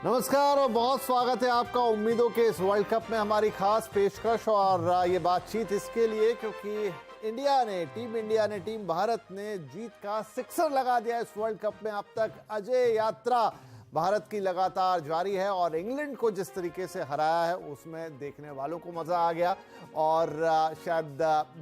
नमस्कार और बहुत स्वागत है आपका उम्मीदों के इस वर्ल्ड कप में हमारी खास पेशकश और ये बातचीत इसके लिए क्योंकि टीम भारत ने जीत का सिक्सर लगा दिया इस वर्ल्ड कप में। अब तक अजय यात्रा भारत की लगातार जारी है और इंग्लैंड को जिस तरीके से हराया है उसमें देखने वालों को मजा आ गया और शायद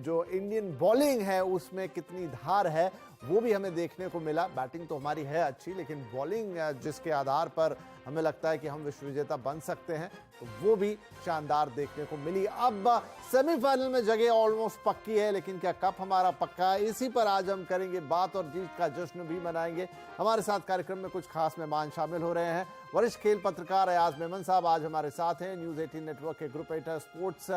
जो इंडियन बॉलिंग है उसमें कितनी धार है वो भी हमें देखने को मिला। बैटिंग तो हमारी है अच्छी, लेकिन बॉलिंग जिसके आधार पर हमें लगता है कि हम विश्व विजेता बन सकते हैं तो वो भी शानदार देखने को मिली। अब सेमीफाइनल में जगह ऑलमोस्ट पक्की है, लेकिन क्या कप हमारा पक्का है? इसी पर आज हम करेंगे बात और जीत का जश्न भी मनाएंगे। हमारे साथ कार्यक्रम में कुछ खास मेहमान शामिल हो रहे हैं। वरिष्ठ खेल पत्रकार अयाज मेमन साहब आज हमारे साथ हैं। न्यूज 18 नेटवर्क के ग्रुप एडिटर स्पोर्ट्स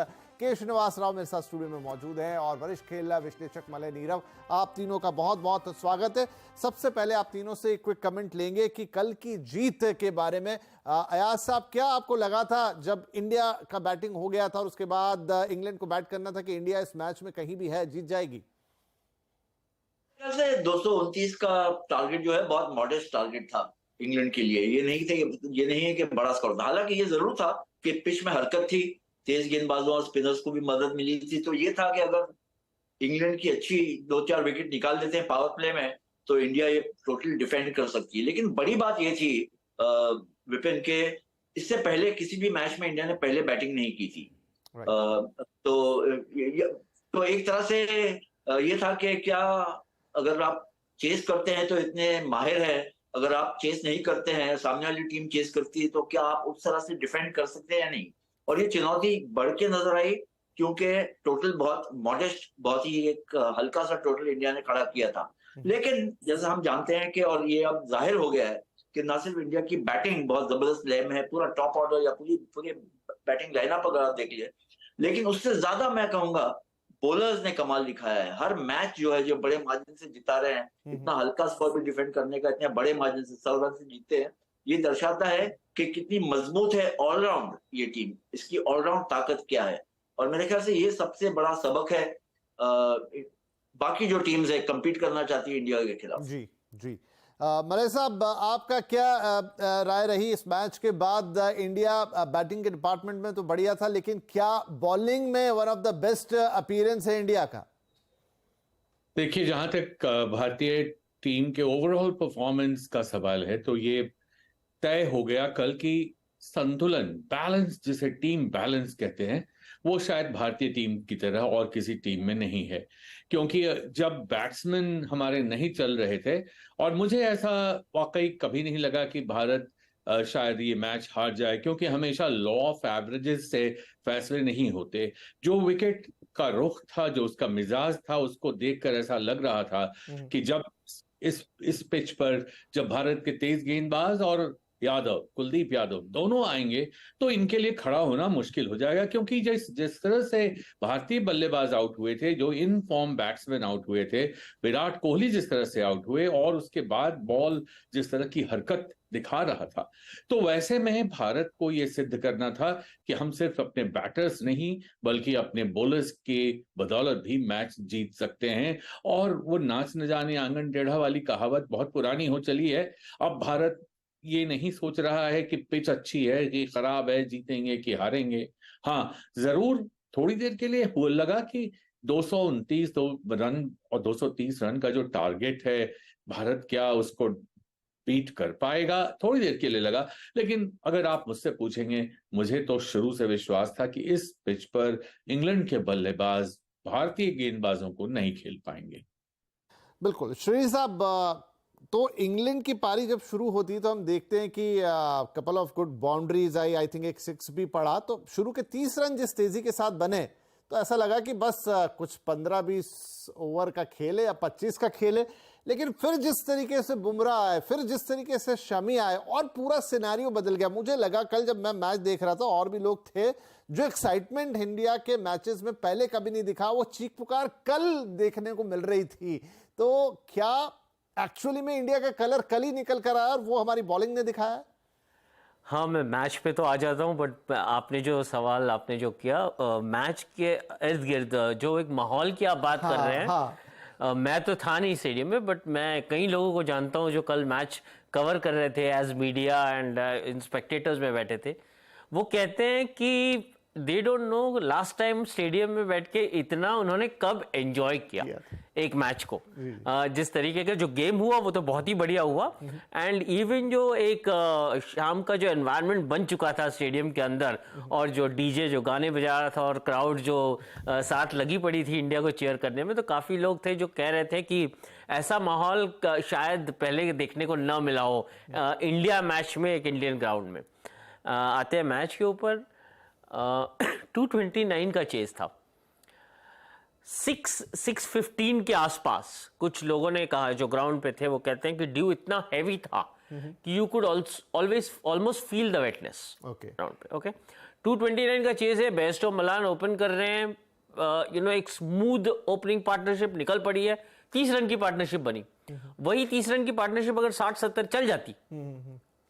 के श्रीनिवास राव मेरे साथ स्टूडियो में मौजूद हैं और वरिष्ठ खेल विश्लेषक मलय नीरव। आप तीनों का बहुत बहुत स्वागत है। सबसे पहले आप तीनों से एक क्विक कमेंट लेंगे कि कल की जीत के बारे में। अयाज साहब, क्या आपको लगा था जब इंडिया का बैटिंग हो गया था और उसके बाद इंग्लैंड को बैट करना था कि इंडिया इस मैच में कहीं भी है जीत जाएगी? 229 का टारगेट जो है बहुत मॉडेस्ट टारगेट था इंग्लैंड के लिए। ये नहीं है कि बड़ा स्कोर था। हालांकि ये जरूर था कि पिच में हरकत थी, तेज गेंदबाजों और स्पिनर्स को भी मदद मिली थी, तो ये था कि अगर इंग्लैंड की अच्छी 2-4 विकेट निकाल देते हैं पावर प्ले में तो इंडिया ये टोटली डिफेंड कर सकती है। लेकिन बड़ी बात ये थी विपिन के, इससे पहले किसी भी मैच में इंडिया ने पहले बैटिंग नहीं की थी। तो एक तरह से ये था कि क्या अगर आप चेस करते हैं तो इतने माहिर है, अगर आप चेस नहीं करते हैं, सामने वाली टीम चेस करती है, तो क्या आप उस तरह से डिफेंड कर सकते हैं या नहीं। और ये चुनौती बढ़ के नजर आई क्योंकि टोटल बहुत मॉडेस्ट, बहुत ही एक हल्का सा टोटल इंडिया ने खड़ा किया था। लेकिन जैसा हम जानते हैं कि, और ये अब जाहिर हो गया है कि न सिर्फ इंडिया की बैटिंग बहुत जबरदस्त लय में है, पूरा टॉप ऑर्डर या पूरी बैटिंग लाइनअप अगर आप देख लीजिए, लेकिन उससे ज्यादा मैं कहूंगा बॉलर्स ने कमाल दिखाया है। हर मैच जो है, जो बड़े मार्जिन से जिता रहे हैं, इतना हल्का स्कोर भी डिफेंड करने का, इतने बड़े मार्जिन से 100 रन से जीतते हैं, ये दर्शाता है कि कितनी मजबूत है ऑलराउंड ये टीम, इसकी ऑलराउंड ताकत क्या है। और मेरे ख्याल से ये सबसे बड़ा सबक है बाकी जो टीम्स है कंपीट करना चाहती है इंडिया के खिलाफ। जी जी। मलय साहब, आपका क्या राय रही इस मैच के बाद? इंडिया बैटिंग के डिपार्टमेंट में तो बढ़िया था, लेकिन क्या बॉलिंग में one of the best appearance है इंडिया का? देखिए, जहां तक भारतीय टीम के ओवरऑल परफॉर्मेंस का सवाल है तो ये तय हो गया कल की संतुलन, बैलेंस, जिसे टीम बैलेंस कहते हैं, वो शायद भारतीय टीम की तरह और किसी टीम में नहीं है। क्योंकि जब बैट्समैन हमारे नहीं चल रहे थे, और मुझे ऐसा वाकई कभी नहीं लगा कि भारत शायद ये मैच हार जाए, क्योंकि हमेशा लॉ ऑफ एवरेजेस से फैसले नहीं होते। जो विकेट का रुख था, जो उसका मिजाज था, उसको देखकर ऐसा लग रहा था कि जब इस पिच पर जब भारत के तेज गेंदबाज और कुलदीप यादव दोनों आएंगे तो इनके लिए खड़ा होना मुश्किल हो जाएगा। क्योंकि जिस तरह से भारतीय बल्लेबाज आउट हुए थे, जो इन फॉर्म बैट्समैन आउट हुए थे, विराट कोहली जिस तरह से आउट हुए, और उसके बाद बॉल जिस तरह की हरकत दिखा रहा था, तो वैसे में भारत को यह सिद्ध करना था कि हम सिर्फ अपने बैटर्स नहीं बल्कि अपने बॉलर्स के बदौलत भी मैच जीत सकते हैं। और वो नाच न जाने आंगन टेढ़ा वाली कहावत बहुत पुरानी हो चली है। अब भारत ये नहीं सोच रहा है कि पिच अच्छी है कि खराब है, जीतेंगे कि हारेंगे। हाँ, जरूर थोड़ी देर के लिए हो लगा कि 229 रन और 230 रन का जो टारगेट है, भारत क्या उसको बीट कर पाएगा, थोड़ी देर के लिए लगा। लेकिन अगर आप मुझसे पूछेंगे, मुझे तो शुरू से विश्वास था कि इस पिच पर इंग्लैंड के बल्लेबाज भारतीय गेंदबाजों को नहीं खेल पाएंगे। बिल्कुल। श्री साहब, तो इंग्लैंड की पारी जब शुरू होती है तो हम देखते हैं कि couple of good boundaries I think एक 6 भी पड़ा। तो शुरू के 30 रन जिस तेजी के साथ बने तो ऐसा लगा कि बस कुछ 15-20 ओवर का खेल है या 25 का खेल है। लेकिन फिर जिस तरीके से बुमराह आए, फिर जिस तरीके से शमी आए और पूरा सिनेरियो बदल गया। मुझे लगा कल जब मैं मैच देख रहा था, और भी लोग थे, जो एक्साइटमेंट इंडिया के मैचेस में पहले कभी नहीं दिखा, वो चीख पुकार कल देखने को मिल रही थी। तो क्या एक्चुअली में इंडिया का कलर कल ही निकल कर आया और वो हमारी बॉलिंग ने दिखाया? हाँ, मैं मैच पे तो आ जाता हूँ, बट आपने जो सवाल आपने जो किया मैच के इर्द गिर्द जो एक माहौल की आप बात कर रहे हैं, मैं तो था नहीं स्टेडियम में, बट मैं कई लोगों को जानता हूँ जो कल मैच कवर कर रहे थे as media and in spectators में बैठे थे। वो कहते हैं कि they don't know last time stadium में बैठ के इतना उन्होंने कब एंजॉय किया एक मैच को। जिस तरीके का जो गेम हुआ वो तो बहुत ही बढ़िया हुआ, एंड इवन जो एक शाम का जो एनवायरनमेंट बन चुका था स्टेडियम के अंदर, और जो डीजे जो गाने बजा रहा था और क्राउड जो साथ लगी पड़ी थी इंडिया को चीयर करने में, तो काफ़ी लोग थे जो कह रहे थे कि ऐसा माहौल शायद पहले देखने को न मिला हो इंडिया मैच में, एक इंडियन ग्राउंड में। आते हैं मैच के ऊपर। 229 का चेज था, 615 के आसपास। कुछ लोगों ने कहा जो ग्राउंड पे थे वो कहते हैं कि ड्यू इतना हैवी था कि you could always almost feel the वेटनेस ground पे। ओके, 229 का चेज है, बेस्टो मलान ओपन कर रहे हैं। एक स्मूथ ओपनिंग पार्टनरशिप निकल पड़ी है, 30 रन की पार्टनरशिप बनी। वही 30 रन की पार्टनरशिप अगर 60-70 चल जाती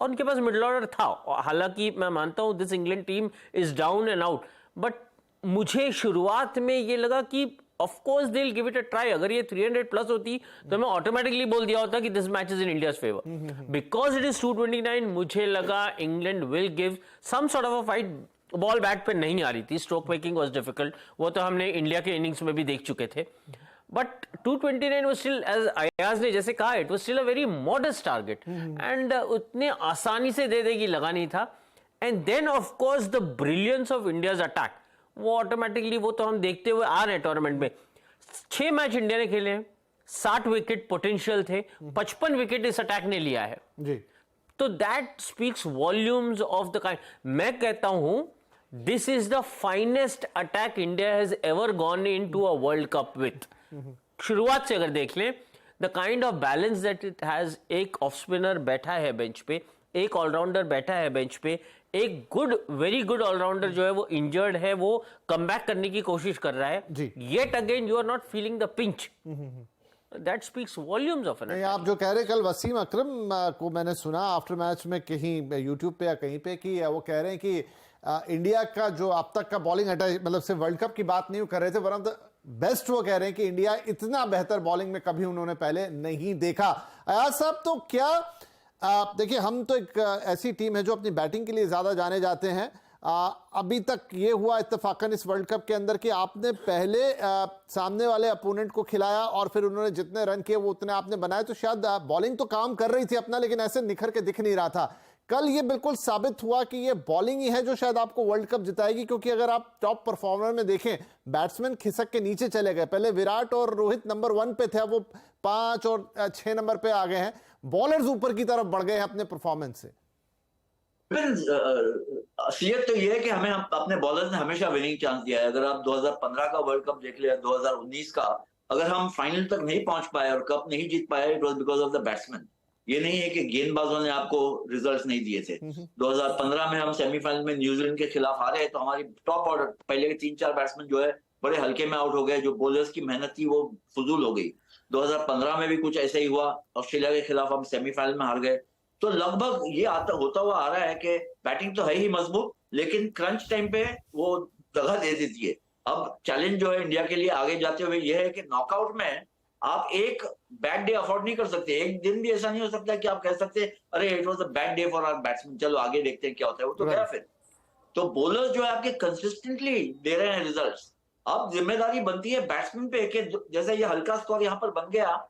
और उनके पास मिडिल ऑर्डर था, हालांकि मैं मानता हूं this England team is down and out, but मुझे शुरुआत में ये लगा कि of course they will give it a try. अगर ये 300 प्लस होती तो मैं ऑटोमेटिकली बोल दिया होता कि this match is in India's favour. Because it is 229, मुझे लगा England will give some sort of a fight. Ball bat पे नहीं आ रही थी, स्ट्रोक मेकिंग वाज डिफिकल्ट, वो तो हमने इंडिया के इनिंग्स में भी देख चुके थे। But 229 was still, as Ayaz ने जैसे कहा, it was still a very modest target and उतने आसानी से दे देगी लगा नहीं था। And then of course the brilliance of India's attack, वो ऑटोमेटिकली वो तो हम देखते हुए आ रहे हैं टूर्नामेंट में। 6 मैच इंडिया ने खेले हैं, 60 विकेट पोटेंशियल थे, 55 विकेट इस अटैक ने लिया है जी। तो that speaks volumes of the kind. मैं कहता हूं this is the finest attack India has ever gone in to a world cup with. शुरुआत से अगर देख लें the kind of balance that it has, एक ऑफ स्पिनर बैठा है बेंच पे, एक ऑलराउंडर बैठा है बेंच पे, एक गुड वेरी गुड ऑलराउंडर जो है वो इंजर्ड है, वो कम बैक करने की कोशिश कर रहा है। Yet again you are not feeling the pinch. That speaks volumes of an. आप जो कह रहे, कल वसीम अकरम को मैंने सुना आफ्टर मैच में कहीं यूट्यूब पे या कहीं पे कि वो कह रहे हैं कि इंडिया का जो अब तक का बॉलिंग अटैक, मतलब सिर्फ वर्ल्ड कप की बात नहीं कर रहे थे, वन ऑफ द बेस्ट वो कह रहे हैं कि इंडिया इतना बेहतर बॉलिंग में कभी उन्होंने पहले नहीं देखा। अयाज साहब, तो क्या देखिए, हम तो एक ऐसी टीम है जो अपनी बैटिंग के लिए ज्यादा जाने जाते हैं। अभी तक ये हुआ इत्तेफाकन इस वर्ल्ड कप के अंदर कि आपने पहले सामने वाले अपोनेंट को खिलाया और फिर उन्होंने जितने रन किए वो उतने आपने बनाए, तो शायद बॉलिंग तो काम कर रही थी अपना, लेकिन ऐसे निखर के दिख नहीं रहा था। कल ये बिल्कुल साबित हुआ कि ये बॉलिंग ही है जो शायद आपको वर्ल्ड कप जिताएगी, क्योंकि अगर आप टॉप परफॉर्मर में देखें, बैट्समैन खिसक के नीचे चले गए। पहले विराट और रोहित नंबर 1 पे थे, अब वो 5 और 6 नंबर पे आ गए हैं। बॉलर्स ऊपर की तरफ बढ़ गए हैं अपने परफॉर्मेंस से। असलियत तो ये है कि हमें अपने बॉलर्स ने हमेशा विनिंग चांस दिया है। अगर आप 2015 का वर्ल्ड कप देख लिया, 2019 का, अगर हम फाइनल तक नहीं पहुंच पाए और कप नहीं जीत पाए, it was because of the batsman. ये नहीं है कि गेंदबाजों ने आपको रिजल्ट्स नहीं दिए थे। 2015 में हम सेमीफाइनल में न्यूजीलैंड के खिलाफ हारे, तो हमारी टॉप ऑर्डर पहले के 3-4 बैट्समैन जो है बड़े हल्के में आउट हो गए, जो बॉलर्स की मेहनत थी वो फजूल हो गई। 2015 में भी कुछ ऐसा ही हुआ, ऑस्ट्रेलिया के खिलाफ हम सेमीफाइनल में हार गए। तो लगभग ये होता हुआ आ रहा है कि बैटिंग तो है ही मजबूत, लेकिन क्रंच टाइम पे वो दगा दे देती है। अब चैलेंज जो है इंडिया के लिए आगे जाते हुए ये है कि नॉकआउट में आप एक बैड डे अफोर्ड नहीं कर सकते। एक दिन भी ऐसा नहीं हो सकता कि आप कह सकते अरे it was a bad day for our batsman, चलो आगे देखते हैं क्या होता है। वो तो गया फिर। तो बॉलर्स जो है आपके कंसिस्टेंटली दे रहे हैं रिजल्ट्स। अब जिम्मेदारी बनती है बैट्समैन पे कि जैसे ये हल्का स्कोर यहाँ पर बन गया,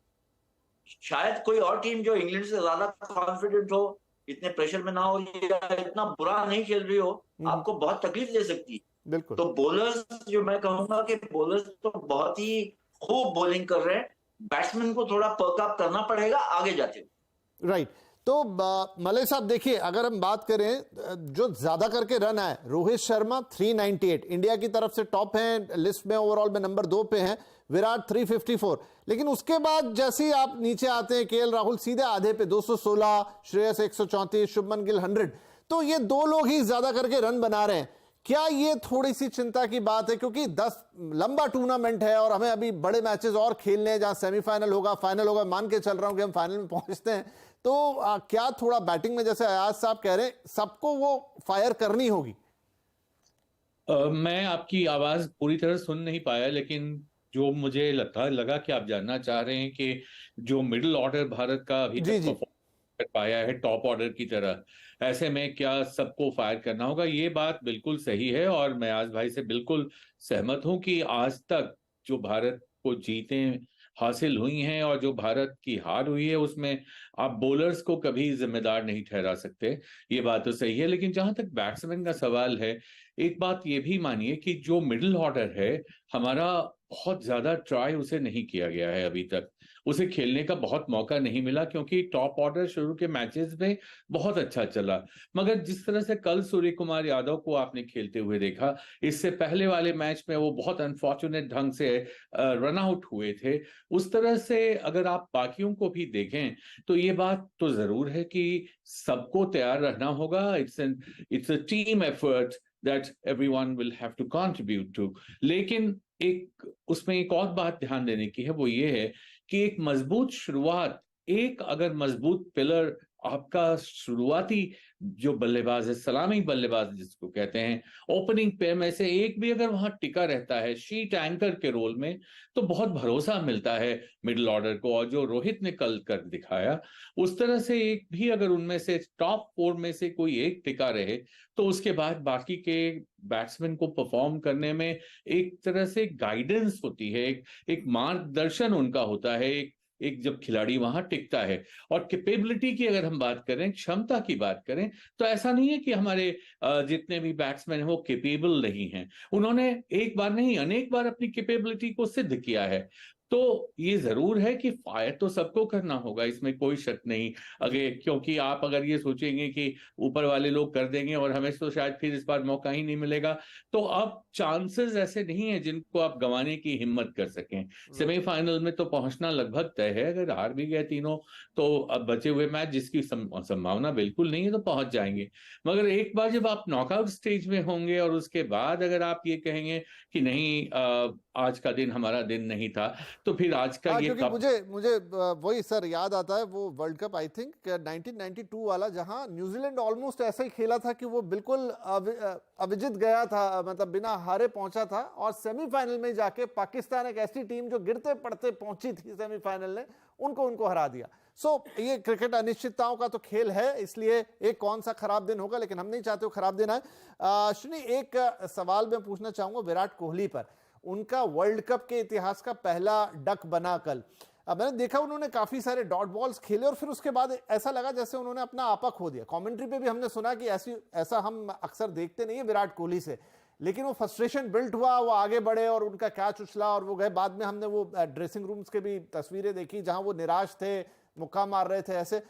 शायद कोई और टीम जो इंग्लैंड से ज्यादा कॉन्फिडेंट हो, इतने प्रेशर में ना हो या इतना बुरा नहीं खेल रही हो, आपको बहुत तकलीफ दे सकती है। बिल्कुल। तो बॉलर्स जो मैं कहूंगा कि बॉलर्स तो बहुत ही खूब बॉलिंग कर रहे हैं, बैट्समैन को थोड़ा पर्क अप करना पड़ेगा आगे जाते हुए। राइट। तो मलय साहब देखिए, अगर हम बात करें जो ज्यादा करके रन आए, रोहित शर्मा 398 इंडिया की तरफ से टॉप हैं लिस्ट में, ओवरऑल में नंबर 2 पे हैं। विराट 354, लेकिन उसके बाद जैसे ही आप नीचे आते हैं, केएल राहुल सीधे आधे पे 216, श्रेयस 134, शुभमन गिल 100। तो ये 2 लोग ही ज्यादा करके रन बना रहे हैं। क्या ये थोड़ी सी चिंता की बात है, क्योंकि 10 लंबा टूर्नामेंट है और हमें अभी बड़े मैचेस और खेलने हैं, जहां सेमीफाइनल होगा, फाइनल होगा, मान के चल रहा हूं कि हम फाइनल में पहुंचते हैं, तो क्या थोड़ा बैटिंग में, जैसे अयाज साहब कह रहे हैं, सबको वो फायर करनी होगी? मैं आपकी आवाज पूरी तरह सुन नहीं पाया, लेकिन जो मुझे लगा कि आप जानना चाह रहे हैं कि जो मिडिल ऑर्डर भारत का अभी जी तक जी परफॉर्म कर पाया है टॉप ऑर्डर की तरह, ऐसे में क्या सबको फायर करना होगा? ये बात बिल्कुल सही है और मैं आज भाई से बिल्कुल सहमत हूं कि आज तक जो भारत को जीतें हासिल हुई हैं और जो भारत की हार हुई है उसमें आप बॉलर्स को कभी जिम्मेदार नहीं ठहरा सकते। ये बात तो सही है, लेकिन जहां तक बैट्समैन का सवाल है, एक बात ये भी मानिए कि जो मिडिल ऑर्डर है हमारा, बहुत ज्यादा ट्राई उसे नहीं किया गया है अभी तक। उसे खेलने का बहुत मौका नहीं मिला क्योंकि टॉप ऑर्डर शुरू के मैचेस में बहुत अच्छा चला, मगर जिस तरह से कल सूर्य कुमार यादव को आपने खेलते हुए देखा, इससे पहले वाले मैच में वो बहुत अनफॉर्चुनेट ढंग से रन आउट हुए थे। उस तरह से अगर आप बाकियों को भी देखें तो ये बात तो जरूर है कि सबको तैयार रहना होगा। It's a team effort that everyone will have to contribute to। लेकिन उसमें एक और बात ध्यान देने की है, वो ये है कि एक मजबूत शुरुआत, एक अगर मजबूत पिलर आपका शुरुआती जो बल्लेबाज है, सलामी बल्लेबाज जिसको कहते हैं, ओपनिंग पेयर में से एक भी अगर वहां टिका रहता है शीट एंकर के रोल में, तो बहुत भरोसा मिलता है मिडिल ऑर्डर को। और जो रोहित ने कल कर दिखाया, उस तरह से एक भी अगर उनमें से टॉप 4 में से कोई एक टिका रहे, तो उसके बाद बाकी के बैट्समैन को परफॉर्म करने में एक तरह से गाइडेंस होती है, एक मार्गदर्शन उनका होता है, एक जब खिलाड़ी वहां टिकता है। और कैपेबिलिटी की अगर हम बात करें, क्षमता की बात करें, तो ऐसा नहीं है कि हमारे जितने भी बैट्समैन हैं वो कैपेबल नहीं हैं। उन्होंने एक बार नहीं अनेक बार अपनी कैपेबिलिटी को सिद्ध किया है। तो ये जरूर है कि फायर तो सबको करना होगा, इसमें कोई शक नहीं। अगर क्योंकि आप अगर ये सोचेंगे कि ऊपर वाले लोग कर देंगे और हमें तो शायद फिर इस बार मौका ही नहीं मिलेगा, तो अब चांसेस ऐसे नहीं है जिनको आप गंवाने की हिम्मत कर सकें। सेमीफाइनल में तो पहुंचना लगभग तय है, अगर हार भी गए तीनों तो अब बचे हुए मैच जिसकी संभावना बिल्कुल नहीं है तो पहुंच जाएंगे। मगर एक बार जब आप नॉकआउट स्टेज में होंगे और उसके बाद अगर आप ये कहेंगे कि नहीं आज का दिन हमारा दिन नहीं था, तो फिर आज का ये क्योंकि मुझे वही सर याद आता है वो वर्ल्ड कप आई थिंक 1992 वाला, जहां न्यूजीलैंड ऑलमोस्ट ऐसा ही खेला था कि वो बिल्कुल अविजित गया था, मतलब बिना हारे पहुंचा था, और सेमीफाइनल में जाके पाकिस्तान एक ऐसी टीम जो गिरते पड़ते पहुंची थी सेमीफाइनल ने, उनको हरा दिया। ये क्रिकेट अनिश्चितताओं का तो खेल है, इसलिए एक कौन सा खराब दिन होगा, लेकिन हम नहीं चाहते वो खराब दिन आए। श्री, एक सवाल मैं पूछना चाहूंगा विराट कोहली पर। उनका वर्ल्ड कप के इतिहास का पहला डक बना कल। अब मैंने देखा उन्होंने काफी सारे डॉट बॉल्स खेले और फिर उसके बाद ऐसा लगा जैसे उन्होंने अपना आपा खो दिया। कमेंट्री पे भी हमने सुना कि ऐसा हम अक्सर देखते नहीं है विराट कोहली से, लेकिन वो फ्रस्ट्रेशन बिल्ट हुआ, वो आगे बढ़े और उनका कैच उछला और वो गए। बाद में हमने वो ड्रेसिंग रूम्स के भी तस्वीरें देखी जहां वो निराश थे, मुक्का मार रहे थे ऐसे।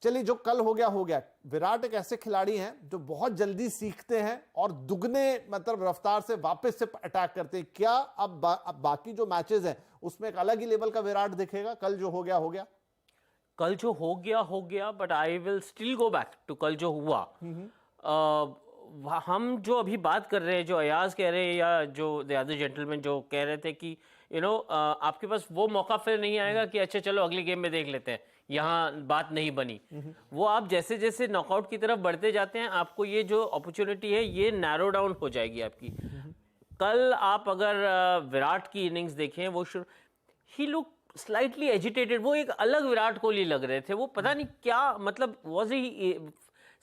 चलिए, जो कल हो गया। विराट एक ऐसे खिलाड़ी हैं जो बहुत जल्दी सीखते हैं और दुगने मतलब रफ्तार से वापस से अटैक करते हैं। क्या अब बाकी जो मैचेस हैं उसमें एक अलग ही लेवल का विराट दिखेगा? कल जो हो गया कल जो हो गया, but I will still go back to कल जो हुआ। हम जो अभी बात कर रहे हैं, जो अयाज कह रहे हैं या जो द अदर जेंटलमैन जो कह रहे थे कि आपके पास वो मौका फिर नहीं आएगा कि अच्छा चलो अगली गेम में देख लेते हैं, यहाँ बात नहीं बनी। वो आप जैसे जैसे नॉकआउट की तरफ बढ़ते जाते हैं, आपको ये जो अपॉर्चुनिटी है ये नैरो डाउन हो जाएगी आपकी। कल आप अगर विराट की इनिंग्स देखें, वो ही लुक स्लाइटली एजिटेटेड, वो एक अलग विराट कोहली लग रहे थे। वो पता नहीं क्या, मतलब was he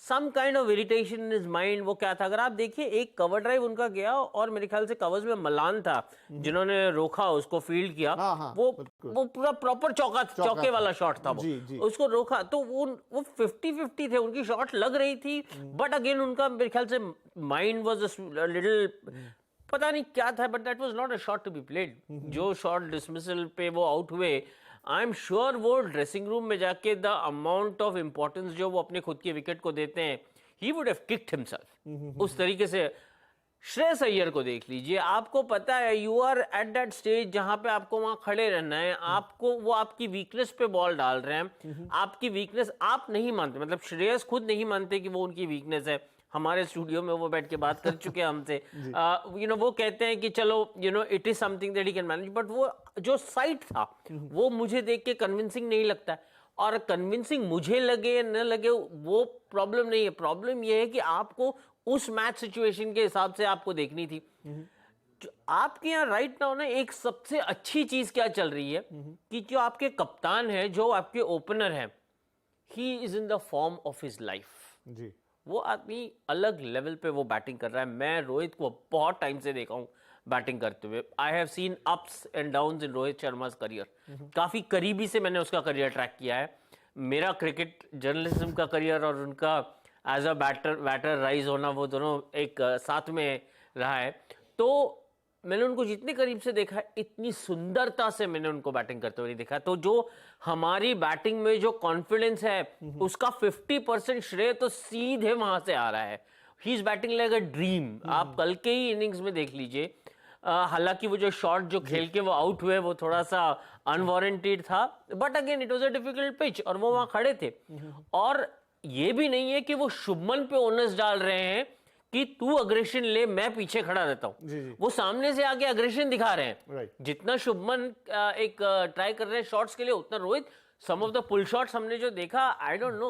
some kind of irritation in his mind, वो क्या था? अगर आप देखिए, एक कवर ड्राइव उनका गया और मेरे ख्याल से कवर्स में मलान था जिन्होंने रोका, उसको फील्ड किया। वो पूरा प्रॉपर चौके वाला शॉट था वो, उसको रोका तो वो 50-50 थे, उनकी शॉट लग रही थी, बट अगेन उनका मेरे ख्याल से माइंड वाज लिटिल, पता नहीं क्या था, but that was not a shot to be played. जो शॉट डिसमिसल पे वो आउट हुए, आई एम श्योर वो ड्रेसिंग रूम में जाके द अमाउंट ऑफ इंपॉर्टेंस जो वो अपने खुद के विकेट को देते हैं, he would have kicked himself उस तरीके से। श्रेयस अय्यर को देख लीजिए, आपको पता है you are at that stage जहां पे आपको वहां खड़े रहना है, आपको वो आपकी वीकनेस पे बॉल डाल रहे हैं, आपकी वीकनेस आप नहीं मानते, मतलब श्रेयस खुद नहीं मानते कि वो उनकी वीकनेस है। हमारे स्टूडियो में वो बैठ के बात कर चुके हैं हमसे। वो कहते हैं कि चलो it is something that he can manage, but वो जो साइट था वो मुझे देख के कन्विंसिंग नहीं लगता। और कन्विंसिंग मुझे लगे न लगे वो प्रॉब्लम नहीं है, प्रॉब्लम ये है कि आपको उस मैच सिचुएशन के हिसाब से आपको देखनी थी। आपके यहाँ राइट नाउ ना एक सबसे अच्छी चीज क्या चल रही है कि जो आपके कप्तान है, जो आपके ओपनर है, he is in the form of his life जी। वो आदमी अलग लेवल पे वो बैटिंग कर रहा है। मैं रोहित को बहुत टाइम से देखा हूँ बैटिंग करते हुए। I have seen ups and downs in Rohit Sharma's career. काफी करीबी से मैंने उसका करियर ट्रैक किया है। मेरा क्रिकेट जर्नलिज्म का करियर और उनका एज अ बैटर राइज होना, वो दोनों एक साथ में रहा है। तो मैंने उनको जितने करीब से देखा है, इतनी सुंदरता से मैंने उनको बैटिंग करते हुए नहीं देखा। तो जो हमारी बैटिंग में जो कॉन्फिडेंस है, उसका 50% श्रेय तो सीधे वहां से आ रहा है। He is batting like a dream. आप कल के ही इनिंग्स में देख लीजिए, हालांकि वो जो शॉट जो खेल के वो आउट हुए वो थोड़ा सा अनवारंटेड था, but again it was a difficult pitch और वो वहां खड़े थे। और ये भी नहीं है कि वो शुभमन पे ओनस डाल रहे हैं कि तू अग्रेशन ले, मैं पीछे खड़ा रहता हूं। वो सामने से आके अग्रेशन दिखा रहे हैं। जितना शुभमन एक ट्राई कर रहे हैं शॉट्स के लिए, उतना Rohit some of the pull shots हमने जो देखा, I don't know,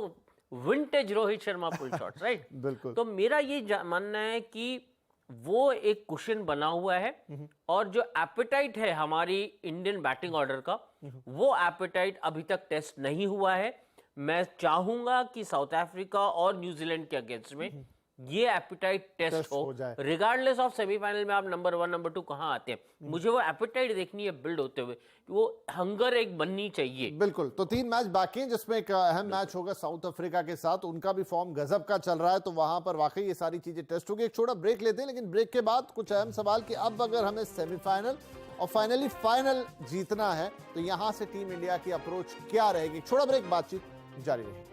vintage Rohit Sharma pull shots, right. बिल्कुल। तो मेरा ये मानना है कि वो एक कुशन बना हुआ है और जो एपेटाइट है हमारी इंडियन बैटिंग ऑर्डर का, वो एपेटाइट अभी तक टेस्ट नहीं हुआ है। मैं चाहूंगा कि साउथ अफ्रीका और न्यूजीलैंड के अगेंस्ट में ये एपेटाइट टेस्ट हो जाए, रिगार्डलेस ऑफ सेमीफाइनल में आप नंबर 1 नंबर 2 कहां आते हैं। मुझे वो एपेटाइट देखनी है बिल्ड होते हुए, वो हंगर एक बननी चाहिए। बिल्कुल। तो 3 मैच बाकी हैं, जिसमें एक अहम मैच होगा साउथ अफ्रीका के साथ। उनका भी फॉर्म गजब का चल रहा है, तो वहां पर वाकई ये सारी चीजें टेस्ट होगी। एक छोटा ब्रेक लेते हैं, लेकिन ब्रेक के बाद कुछ अहम सवाल कि अब अगर हमें सेमीफाइनल और फाइनली फाइनल जीतना है, तो यहां से टीम इंडिया की अप्रोच क्या रहेगी। छोटा ब्रेक, बातचीत जारी रहेगी।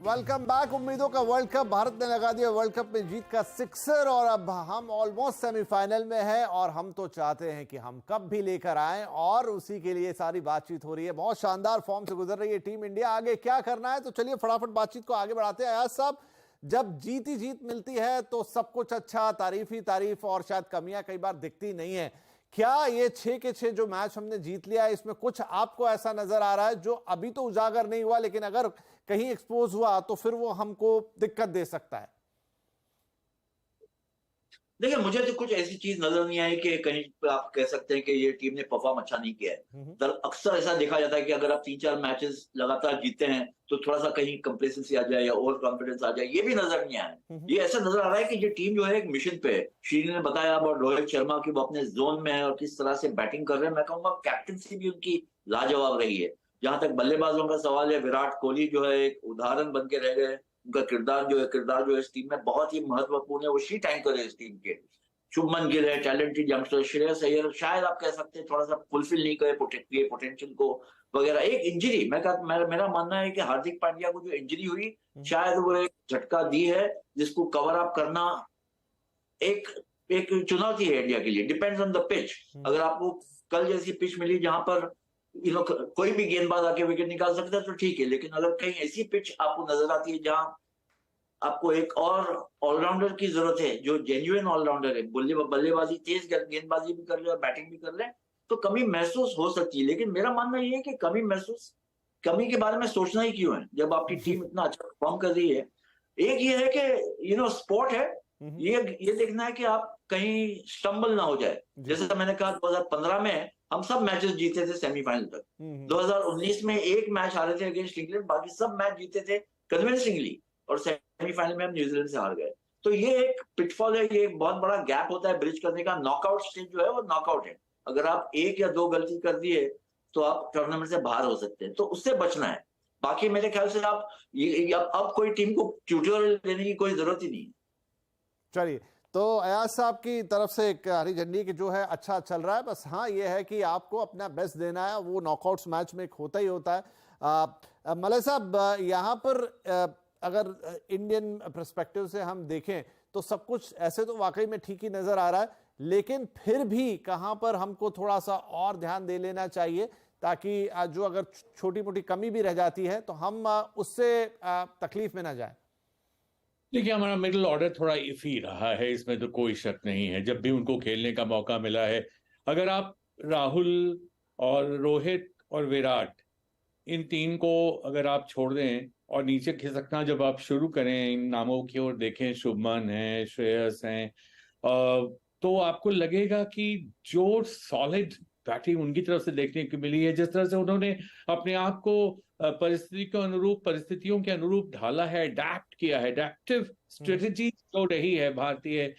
Welcome back. उम्मीदों का वर्ल्ड कप, भारत ने लगा दिया वर्ल्ड कप में जीत का सिक्सर और अब हम ऑलमोस्ट सेमीफाइनल में हैं और हम तो चाहते हैं कि हम कप भी लेकर आएं और उसी के लिए सारी बातचीत हो रही है। बहुत शानदार फॉर्म से गुजर रही है टीम इंडिया। आगे क्या करना है, तो चलिए फटाफट बातचीत को आगे बढ़ाते हैं। अयाज साहब, जब जीत ही जीत मिलती है तो सब कुछ अच्छा, तारीफ ही तारीफ, और शायद कमियां कई बार दिखती नहीं है। क्या ये 6 के 6 जो मैच हमने जीत लिया है, इसमें कुछ आपको ऐसा नजर आ रहा है जो अभी तो उजागर नहीं हुआ, लेकिन अगर कहीं एक्सपोज हुआ तो फिर वो हमको दिक्कत दे सकता है? देखिए, मुझे तो कुछ ऐसी चीज नजर नहीं आई कि कहीं पे आप कह सकते हैं कि ये टीम ने परफॉर्म अच्छा नहीं किया है। अक्सर ऐसा देखा जाता है कि अगर आप 3-4 मैचेस लगातार जीते हैं तो थोड़ा सा कहीं कंप्लेसेंसी आ जाए या ओवर कॉन्फिडेंस आ जाए। ये भी नजर नहीं आया। ये ऐसा नजर आ रहा है कि ये टीम जो है एक मिशन पे है। श्री ने बताया और रोहित शर्मा की वो अपने जोन में है और किस तरह से बैटिंग कर रहे हैं। मैं कहूंगा कैप्टनसी भी उनकी लाजवाब रही है। जहां तक बल्लेबाजों का सवाल है, विराट कोहली जो है एक उदाहरण बन के रह गए। उनका किरदार जो है इस टीम में बहुत ही महत्वपूर्ण है। वो शीट एंकर है इस टीम के। शुभमन गिल है, टैलेंटेड यंगस्टर। श्रेयस अय्यर शायद आप कह सकते हैं थोड़ा सा फुलफिल नहीं करे पोटेंशियल को वगैरह। एक इंजरी, मेरा मानना है कि हार्दिक पांड्या को जो इंजरी हुई, शायद वो एक झटका दी है जिसको कवर अप करना एक चुनौती है इंडिया के लिए। Depends on the pitch. अगर आपको कल जैसी पिच मिली जहां पर कोई भी गेंदबाज आके विकेट निकाल सकता है तो ठीक है, लेकिन अगर कहीं ऐसी पिच आपको नजर आती है जहां आपको एक और ऑलराउंडर की जरूरत है, जो जेन्युइन ऑलराउंडर है, बल्लेबाजी तेज गेंदबाजी भी कर ले और बैटिंग भी कर ले, तो कमी महसूस हो सकती है। लेकिन मेरा मानना यह है कि कमी के बारे में सोचना ही क्यों है जब आपकी टीम इतना अच्छा परफॉर्म कर रही है। एक ये है कि स्पोर्ट है, ये देखना है कि आप कहीं स्टम्बल ना हो जाए। जैसे मैंने कहा 2015 में हम सब मैचेस जीते थे सेमीफाइनल तक। 2019 में एक मैच हारे थे अगेंस्ट इंग्लैंड, बाकी सब मैच जीते थे कन्विंसिंगली, और सेमीफाइनल में हम न्यूजीलैंड से हार गए। तो ये एक पिटफॉल है, ये एक बहुत बड़ा गैप होता है ब्रिज करने का। नॉकआउट स्टेज जो है वो नॉकआउट है। अगर आप 1 या 2 गलती कर दिए तो आप टूर्नामेंट से बाहर हो सकते हैं, तो उससे बचना है। बाकी मेरे ख्याल से आप अब कोई टीम को ट्यूटोरियल देने की कोई जरूरत ही नहीं। चलिए, तो अयाज साहब की तरफ से एक हरी झंडी की जो है अच्छा चल रहा है। बस हाँ, ये है कि आपको अपना बेस्ट देना है, वो नॉकआउट्स मैच में एक होता ही होता है। मलय साहब, यहाँ पर अगर इंडियन पर्सपेक्टिव से हम देखें तो सब कुछ ऐसे तो वाकई में ठीक ही नजर आ रहा है, लेकिन फिर भी कहां पर हमको थोड़ा सा और ध्यान दे लेना चाहिए ताकि जो अगर छोटी मोटी कमी भी रह जाती है तो हम उससे तकलीफ में ना जाए। देखिए, हमारा मिडिल ऑर्डर थोड़ा इफी रहा है, इसमें तो कोई शक नहीं है। जब भी उनको खेलने का मौका मिला है, अगर आप राहुल और रोहित और विराट, इन 3 को अगर आप छोड़ दें और नीचे खिसकना जब आप शुरू करें, इन नामों की ओर देखें, शुभमन है, श्रेयस हैं, तो आपको लगेगा कि जो सॉलिड बैटिंग उनकी तरफ से देखने को मिली है, जिस तरह से उन्होंने अपने आप को परिस्थितियों के अनुरूप ढाला है, अडैप्ट किया है, अडैप्टिव स्ट्रेटेजी जो रही है भारतीय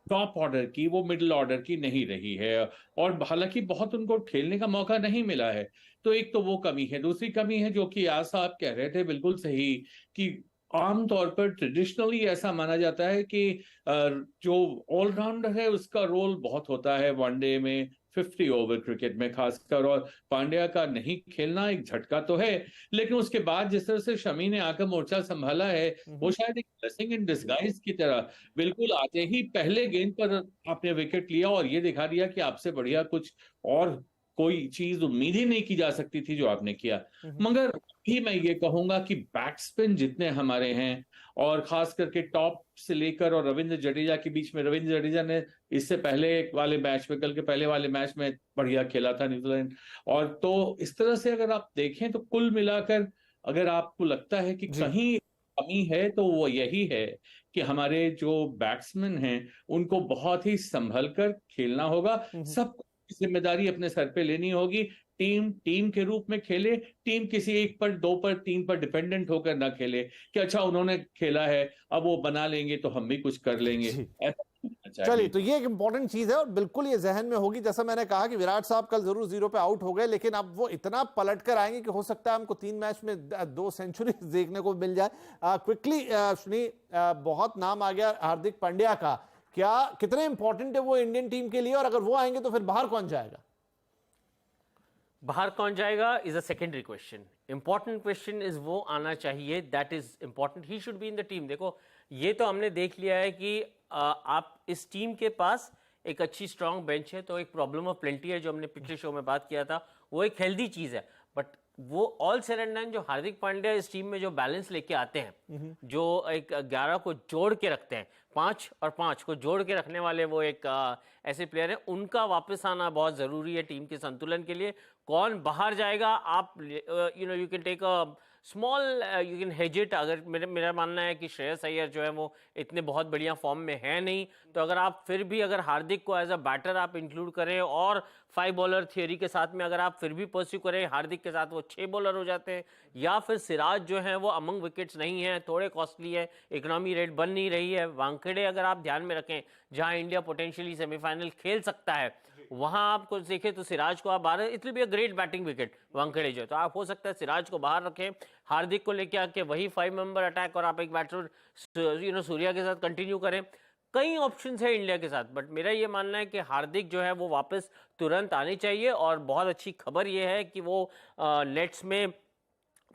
टॉप ऑर्डर की, वो मिडिल ऑर्डर की नहीं रही है। और हालांकि बहुत उनको खेलने का मौका नहीं मिला है, तो एक तो वो कमी है। दूसरी कमी है जो कि आज साहब कह रहे थे बिल्कुल सही, कि आमतौर पर ट्रेडिशनली ऐसा माना जाता है कि जो ऑलराउंडर है उसका रोल बहुत होता है वनडे में, 50 ओवर क्रिकेट में खासकर। और पांड्या का नहीं खेलना एक झटका तो है, लेकिन उसके बाद जिस तरह से शमी ने आकर मोर्चा संभाला है, वो शायद एक ब्लेसिंग इन डिस्गाइज की तरह, बिल्कुल आते ही पहले गेंद पर आपने विकेट लिया और ये दिखा दिया कि आपसे बढ़िया कुछ और कोई चीज उम्मीद ही नहीं की जा सकती थी जो आपने किया। मगर भी मैं ये कहूंगा कि बैट्समैन जितने हमारे हैं, और खास करके टॉप से लेकर और रविंद्र जडेजा के बीच में, रविंद्र जडेजा ने इससे पहले वाले मैच में, कल के पहले वाले मैच में बढ़िया खेला था न्यूजीलैंड। और तो इस तरह से अगर आप देखें तो कुल मिलाकर अगर आपको लगता है कि कहीं कमी है तो वो यही है कि हमारे जो बैट्समैन हैं उनको बहुत ही संभल कर खेलना होगा। सब जिम्मेदारी अपने सर पे लेनी होगी। टीम के रूप में खेले, टीम किसी एक पर, दो पर, तीन पर डिपेंडेंट होकर ना खेले कि अच्छा उन्होंने खेला है अब वो बना लेंगे तो हम भी कुछ कर लेंगे, ऐसा। चलिए, तो ये एक इंपॉर्टेंट चीज है और बिल्कुल ये जहन में होगी। जैसा मैंने कहा कि विराट साहब कल जरूर 0 पे आउट हो गए, लेकिन अब वो इतना पलट कर आएंगे कि हो सकता है हमको 3 मैच में 2 सेंचुरी देखने को मिल जाए। क्विकली सुनी, बहुत नाम आ गया हार्दिक पांड्या का, क्या कितने इंपॉर्टेंट है वो इंडियन टीम के लिए, और अगर वो आएंगे तो फिर बाहर कौन जाएगा? बाहर कौन जाएगा is a secondary question. Important question is वो आना चाहिए, that is important, he should be in the team. देखो, ये तो हमने देख लिया है कि आप इस टीम के पास एक अच्छी स्ट्रांग बेंच है, तो एक प्रॉब्लम ऑफ प्लेंटी है जो हमने पिछले शो में बात किया था, वो एक हेल्दी चीज है। बट वो ऑल सेड एंड डन जो हार्दिक पांड्या इस टीम में जो बैलेंस लेके आते हैं, जो एक 11 को जोड़ के रखते हैं, 5 और 5 को जोड़ के रखने वाले वो एक ऐसे प्लेयर हैं, उनका वापस आना बहुत जरूरी है टीम के संतुलन के लिए। कौन बाहर जाएगा, आप you can take a small, you can hedge it. अगर मेरा मानना है कि श्रेयस अय्यर जो है वो इतने बहुत बढ़िया फॉर्म में है नहीं, तो अगर आप फिर भी अगर हार्दिक को एज अ बैटर आप इंक्लूड करें और 5 बॉलर थियोरी के साथ में अगर आप फिर भी परस्यू करें, हार्दिक के साथ वो 6 बॉलर हो जाते हैं। या फिर सिराज जो है वो अमंग विकेट्स नहीं है, थोड़े कॉस्टली है, इकोनॉमी रेट बन नहीं रही है। वानखेड़े अगर आप ध्यान में रखें, जहां इंडिया पोटेंशियली सेमीफाइनल खेल सकता है, वहां आपको देखें तो सिराज को आप बाहर, it will be a great batting wicket Wankhede जो, तो आप हो सकता है सिराज को बाहर रखें, हार्दिक को लेके आके वही 5 मेंबर अटैक और आप एक बैटर सूर्या के साथ कंटिन्यू करें। कई ऑप्शंस है इंडिया के साथ, बट मेरा ये मानना है कि हार्दिक जो है वो वापस तुरंत आनी चाहिए। और बहुत अच्छी खबर ये है कि वो नेट्स में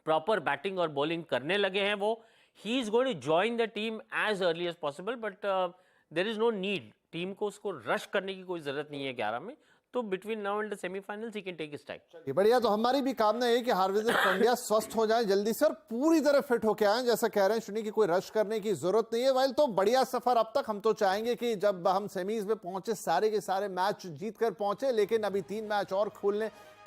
प्रॉपर बैटिंग और बॉलिंग करने लगे हैं। वो he is going to join the team as early as possible, but there is no need, team को उसको रश करने की कोई जरूरत नहीं है 11 में, तो between now and the semifinals he can take his time. बढ़िया, तो हमारी भी कामना है कि हार्दिक पांड्या स्वस्थ हो जाए जल्दी से और पूरी तरह फिट होके आए। जैसा कह रहे हैं सुनी कि कोई रश करने की जरूरत नहीं है। वाइल तो बढ़िया सफर अब तक, हम तो चाहेंगे कि जब हम सेमीज में पहुंचे सारे के सारे मैच जीत कर पहुंचे, लेकिन अभी 3 मैच और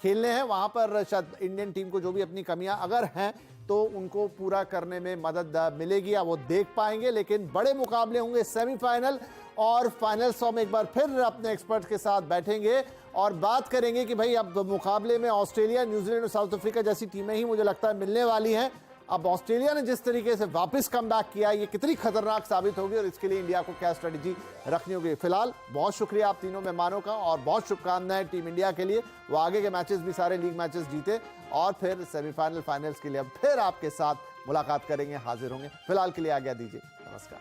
खेलने हैं, वहां पर शायद इंडियन टीम को जो भी अपनी कमियां अगर हैं तो उनको पूरा करने में मदद मिलेगी या वो देख पाएंगे। लेकिन बड़े मुकाबले होंगे सेमीफाइनल और फाइनल। सो हम एक बार फिर अपने एक्सपर्ट के साथ बैठेंगे और बात करेंगे कि भाई अब मुकाबले में ऑस्ट्रेलिया, न्यूजीलैंड और साउथ अफ्रीका जैसी टीमें ही मुझे लगता है मिलने वाली हैं। अब ऑस्ट्रेलिया ने जिस तरीके से वापस कमबैक किया, ये कितनी खतरनाक साबित होगी और इसके लिए इंडिया को क्या स्ट्रेटेजी रखनी होगी। फिलहाल बहुत शुक्रिया आप तीनों मेहमानों का और बहुत शुभकामनाएं टीम इंडिया के लिए। वो आगे के मैचेस भी सारे लीग मैचेस जीते और फिर सेमीफाइनल फाइनल्स के लिए अब फिर आपके साथ मुलाकात करेंगे, हाजिर होंगे। फिलहाल के लिए आज्ञा दीजिए, नमस्कार।